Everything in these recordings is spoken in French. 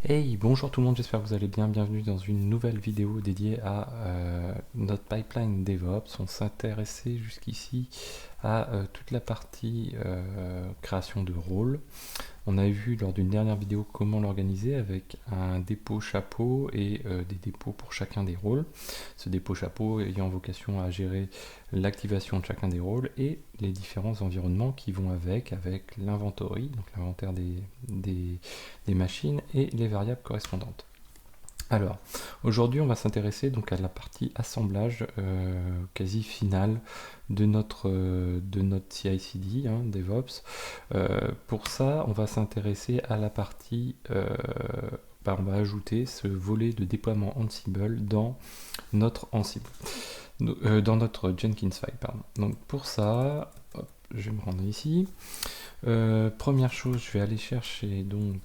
Hey, bonjour tout le monde, j'espère que vous allez bien. Bienvenue dans une nouvelle vidéo dédiée à notre pipeline DevOps. On s'intéressait jusqu'ici à toute la partie création de rôles. On a vu lors d'une dernière vidéo comment l'organiser avec un dépôt chapeau et des dépôts pour chacun des rôles. Ce dépôt chapeau ayant vocation à gérer l'activation de chacun des rôles et les différents environnements qui vont avec l'inventory, donc l'inventaire des machines et les variables correspondantes. Alors, aujourd'hui, on va s'intéresser donc à la partie assemblage quasi finale de notre CI/CD, DevOps. Pour ça, on va s'intéresser à la partie, on va ajouter ce volet de déploiement Ansible dans notre Ansible, dans notre Jenkins file, pardon. Donc pour ça, hop, je vais me rendre ici. Première chose, je vais aller chercher donc.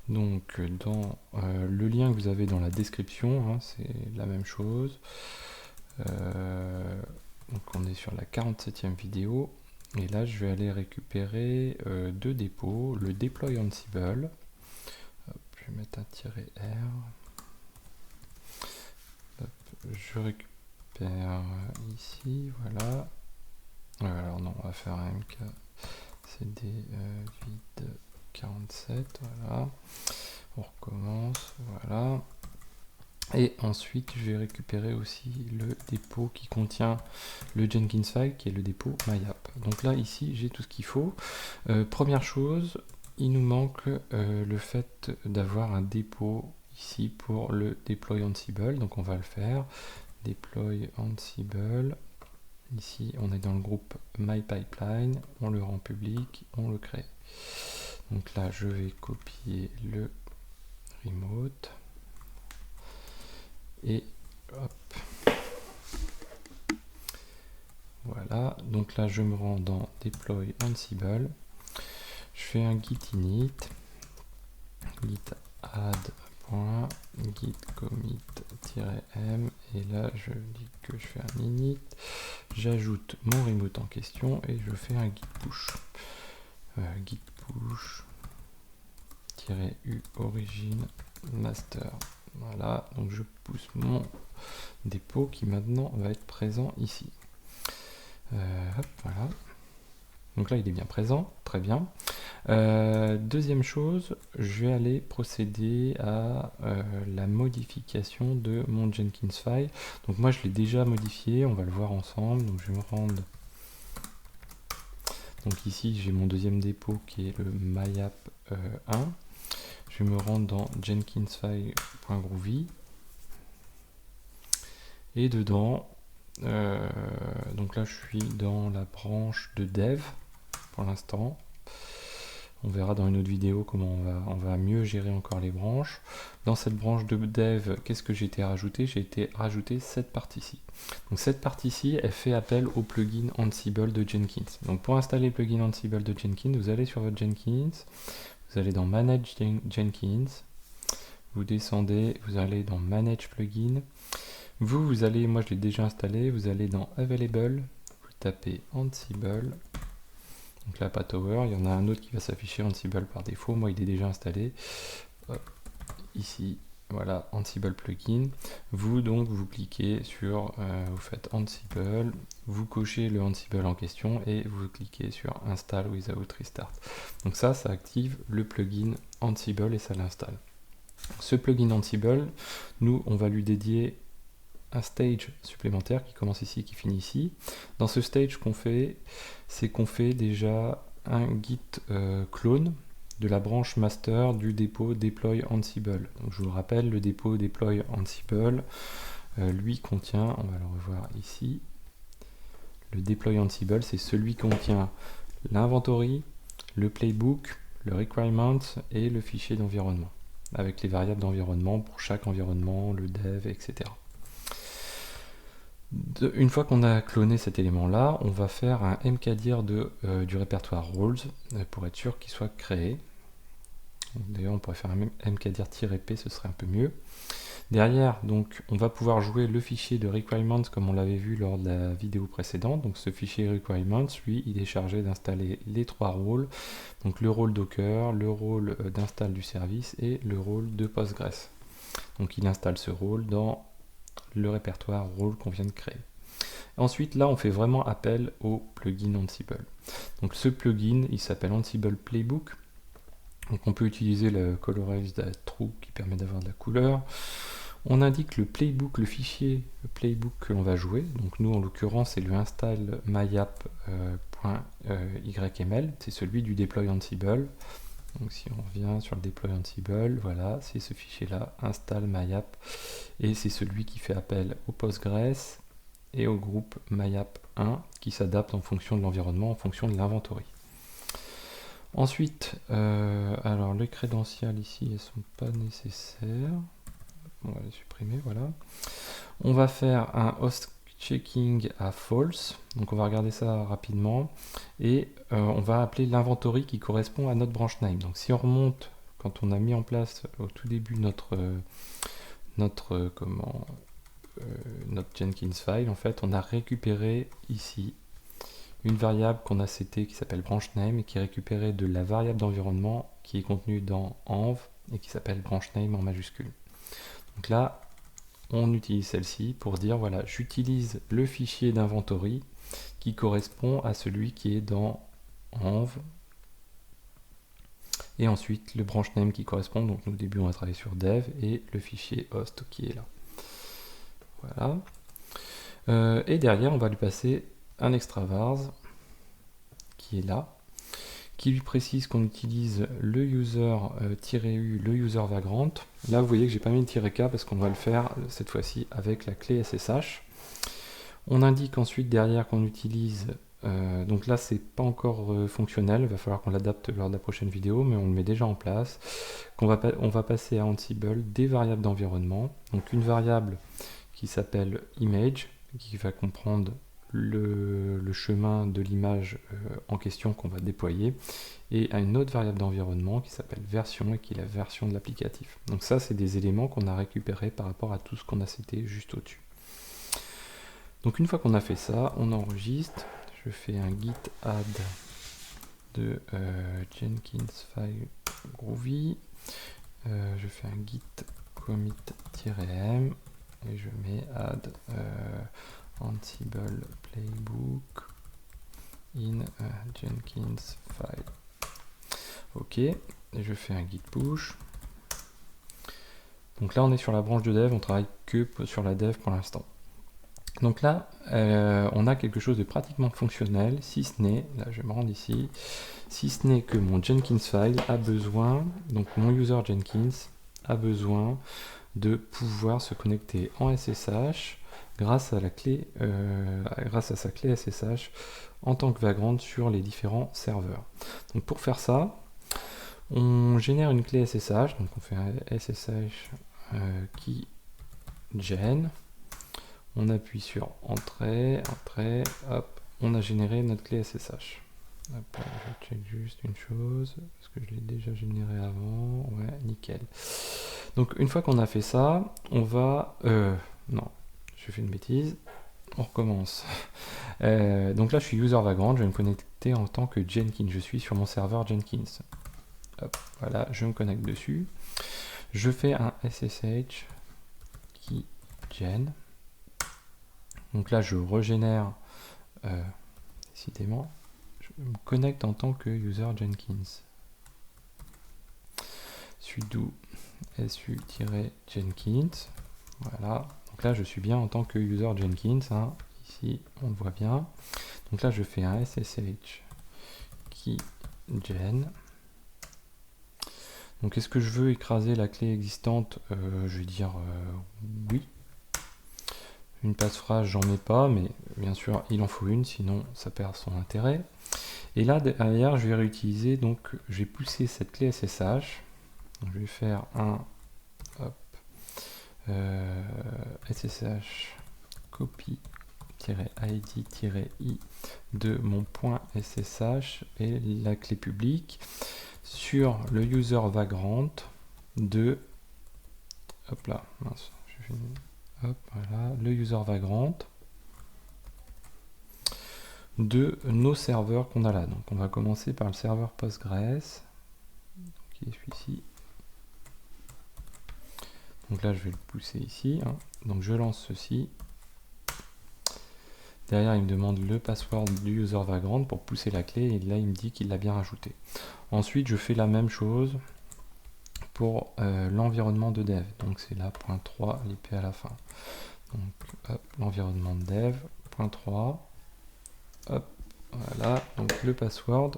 Donc dans le lien que vous avez dans la description, c'est la même chose. Donc on est sur la 47e vidéo. Et là je vais aller récupérer deux dépôts. Le deploy Ansible. Hop, je vais mettre un tiret R. Hop, je récupère ici, voilà. Alors non, on va faire un MK CD vide 47, voilà. On recommence, voilà. Et ensuite, je vais récupérer aussi le dépôt qui contient le Jenkins file, qui est le dépôt MyApp. Donc là, ici, j'ai tout ce qu'il faut. Première chose, il nous manque le fait d'avoir un dépôt ici pour le deploy Ansible. Donc on va le faire. Deploy Ansible. Ici, on est dans le groupe MyPipeline. On le rend public, on le crée. Donc là, je vais copier le remote. Et hop. Voilà. Donc là, je me rends dans Deploy Ansible. Je fais un git init. Git add. Git commit-m. Et là, je dis que je fais un init. J'ajoute mon remote en question et je fais un git push. Git push -u origin master. Voilà, donc je pousse mon dépôt qui maintenant va être présent ici. Hop, voilà. Donc là, il est bien présent, très bien. Deuxième chose, je vais aller procéder à la modification de mon Jenkins file. Donc moi, je l'ai déjà modifié, on va le voir ensemble. Donc je vais me rendre. Donc ici, j'ai mon deuxième dépôt qui est le myapp 1. Je vais me rendre dans jenkinsfile.groovy. Et dedans, donc là je suis dans la branche de dev pour l'instant. On verra dans une autre vidéo comment on va mieux gérer encore les branches. Dans cette branche de dev, qu'est-ce que j'ai été rajouté? J'ai été rajouté cette partie-ci. Donc cette partie-ci, elle fait appel au plugin Ansible de Jenkins. Donc pour installer le plugin Ansible de Jenkins, vous allez sur votre Jenkins, vous allez dans Manage Jenkins, vous descendez, vous allez dans Manage Plugin. Vous allez, moi je l'ai déjà installé, vous allez dans Available, vous tapez Ansible. Donc là, pas Tower, il y en a un autre qui va s'afficher Ansible par défaut, moi il est déjà installé. Hop, ici, voilà, Ansible Plugin. Vous cliquez sur, vous faites Ansible, vous cochez le Ansible en question et vous cliquez sur Install without restart. Donc ça active le plugin Ansible et ça l'installe. Ce plugin Ansible, nous, on va lui dédier un stage supplémentaire qui commence ici et qui finit ici. Dans ce stage qu'on fait, c'est qu'on fait déjà un git clone de la branche master du dépôt deploy Ansible. Donc je vous rappelle, le dépôt deploy Ansible, lui contient, on va le revoir ici, le deploy Ansible, c'est celui qui contient l'inventory, le playbook, le requirement et le fichier d'environnement, avec les variables d'environnement pour chaque environnement, le dev, etc. Une fois qu'on a cloné cet élément-là, on va faire un mkdir du répertoire roles pour être sûr qu'il soit créé. D'ailleurs, on pourrait faire un mkdir-p, ce serait un peu mieux. Derrière, donc, on va pouvoir jouer le fichier de requirements comme on l'avait vu lors de la vidéo précédente. Donc ce fichier requirements, lui, il est chargé d'installer les 3 rôles. Donc le rôle Docker, le rôle d'install du service et le rôle de Postgres. Donc il installe ce rôle dans le répertoire rôle qu'on vient de créer. Ensuite, là, on fait vraiment appel au plugin Ansible. Donc ce plugin, il s'appelle Ansible Playbook. Donc on peut utiliser le Colorize True qui permet d'avoir de la couleur. On indique le playbook, le fichier playbook que l'on va jouer. Donc nous, en l'occurrence, c'est le install myapp.yml. C'est celui du deploy Ansible. Donc si on revient sur le deploy Ansible, voilà, c'est ce fichier-là, install myapp. Et c'est celui qui fait appel au Postgres et au groupe myapp1 qui s'adapte en fonction de l'environnement, en fonction de l'inventory. Ensuite, alors les crédentials ici, elles ne sont pas nécessaires. On va les supprimer, voilà. On va faire un host checking à false. Donc on va regarder ça rapidement. Et on va appeler l'inventory qui correspond à notre branch name. Donc si on remonte, quand on a mis en place au tout début notre Jenkins file, en fait, on a récupéré ici une variable qu'on a setée qui s'appelle branch name et qui est récupérée de la variable d'environnement qui est contenue dans env et qui s'appelle branch name en majuscule. Donc là, on utilise celle-ci pour dire, voilà, j'utilise le fichier d'inventory qui correspond à celui qui est dans env. Et ensuite, le branch name qui correspond, donc au début, on va travailler sur dev, et le fichier host qui est là. Voilà. Et derrière, on va lui passer un extra vars qui est là, qui lui précise qu'on utilise le user-u, le user vagrant. Là, vous voyez que j'ai pas mis le "-k" parce qu'on va le faire cette fois-ci avec la clé SSH. On indique ensuite derrière qu'on utilise, donc là c'est pas encore fonctionnel, il va falloir qu'on l'adapte lors de la prochaine vidéo, mais on le met déjà en place, on va passer à Ansible des variables d'environnement, donc une variable qui s'appelle image, qui va comprendre le chemin de l'image en question qu'on va déployer, et à une autre variable d'environnement qui s'appelle version et qui est la version de l'applicatif. Donc ça, c'est des éléments qu'on a récupérés par rapport à tout ce qu'on a seté juste au-dessus. Donc une fois qu'on a fait ça, on enregistre. Je fais un git add de Jenkins file groovy. Je fais un git commit-m et je mets add Ansible playbook in Jenkins file. Ok, et je fais un git push. Donc là on est sur la branche de dev, on travaille que sur la dev pour l'instant. Donc là on a quelque chose de pratiquement fonctionnel, si ce n'est, là je vais me rendre ici, si ce n'est que mon Jenkins file a besoin, donc mon user Jenkins a besoin de pouvoir se connecter en SSH grâce à sa clé SSH en tant que vagrant sur les différents serveurs. Donc pour faire ça, on génère une clé SSH, donc on fait un SSH qui gen, on appuie sur entrée, hop, on a généré notre clé SSH. Hop, je check juste une chose, parce que je l'ai déjà généré avant, ouais, nickel. Donc une fois qu'on a fait ça, on va... non, je fais une bêtise, on recommence. Donc là je suis user vagrant, je vais me connecter en tant que Jenkins, je suis sur mon serveur Jenkins. Hop, voilà, je me connecte dessus. Je fais un SSH qui gen. Donc là je régénère décidément. Je me connecte en tant que user Jenkins. Sudo su-jenkins. Voilà. Donc là je suis bien en tant que user Jenkins. Hein. Ici on le voit bien. Donc là je fais un SSH qui gen. Donc est-ce que je veux écraser la clé existante? Je vais dire oui. Une passphrase, j'en mets pas, mais bien sûr il en faut une, sinon ça perd son intérêt. Et là derrière je vais réutiliser, donc je vais pousser cette clé SSH. Donc, je vais faire un SSH copy-id-i de mon point SSH et la clé publique sur le user vagrant de, hop là, mince, hop, voilà, le user vagrant de nos serveurs qu'on a là. Donc on va commencer par le serveur Postgres, qui est celui-ci. Donc là je vais le pousser ici, hein. Donc je lance ceci. Derrière il me demande le password du user vagrant pour pousser la clé, et là il me dit qu'il l'a bien rajouté. Ensuite je fais la même chose pour l'environnement de dev. Donc c'est là, .3, l'IP à la fin. Donc l'environnement de dev, .3, hop, voilà, donc le password.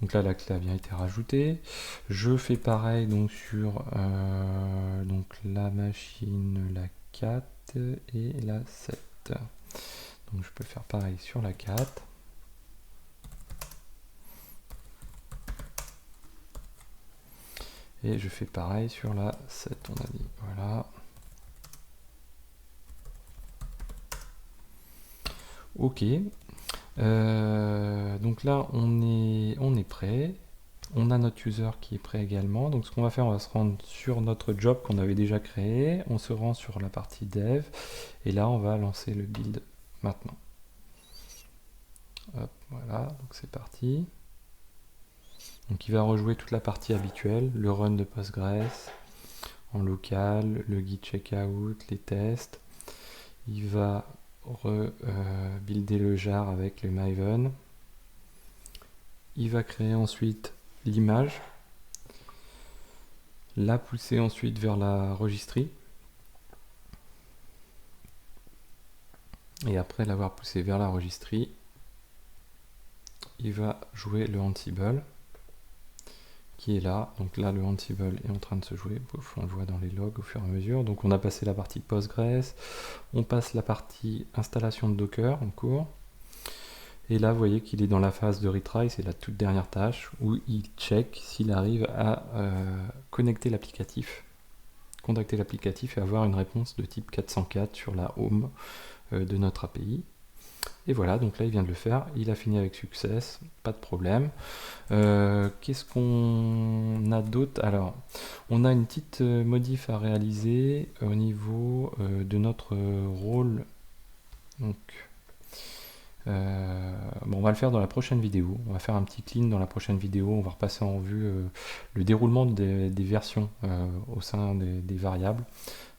Donc là la clé a bien été rajoutée. Je fais pareil donc sur donc la machine, la 4 et la 7. Donc je peux faire pareil sur la 4. Et je fais pareil sur la 7, on a dit. Voilà. Ok. Donc là, on est prêt. On a notre user qui est prêt également. Donc ce qu'on va faire, on va se rendre sur notre job qu'on avait déjà créé. On se rend sur la partie dev. Et là, on va lancer le build maintenant. Hop, voilà, donc c'est parti. Donc il va rejouer toute la partie habituelle, le run de Postgres en local, le git checkout, les tests. Il va builder le jar avec le Maven. Il va créer ensuite l'image, la pousser ensuite vers la registry. Et après l'avoir poussé vers la registry, il va jouer le Ansible qui est là. Donc là, le Ansible est en train de se jouer. On le voit dans les logs au fur et à mesure. Donc on a passé la partie Postgres, on passe la partie installation de Docker en cours. Et là, vous voyez qu'il est dans la phase de retry, c'est la toute dernière tâche où il check s'il arrive à connecter l'applicatif, contacter l'applicatif et avoir une réponse de type 404 sur la home de notre API. Et voilà, donc là il vient de le faire, il a fini avec succès, pas de problème. Qu'est-ce qu'on a d'autre? Alors, on a une petite modif à réaliser au niveau de notre rôle. Donc, bon, on va le faire dans la prochaine vidéo. On va faire un petit clean dans la prochaine vidéo. On va repasser en vue le déroulement des versions au sein des variables.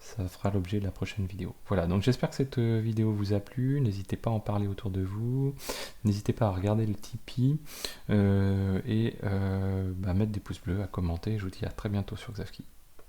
Ça fera l'objet de la prochaine vidéo. Voilà, donc j'espère que cette vidéo vous a plu. N'hésitez pas à en parler autour de vous. N'hésitez pas à regarder le Tipeee et mettre des pouces bleus, à commenter. Je vous dis à très bientôt sur Xavki.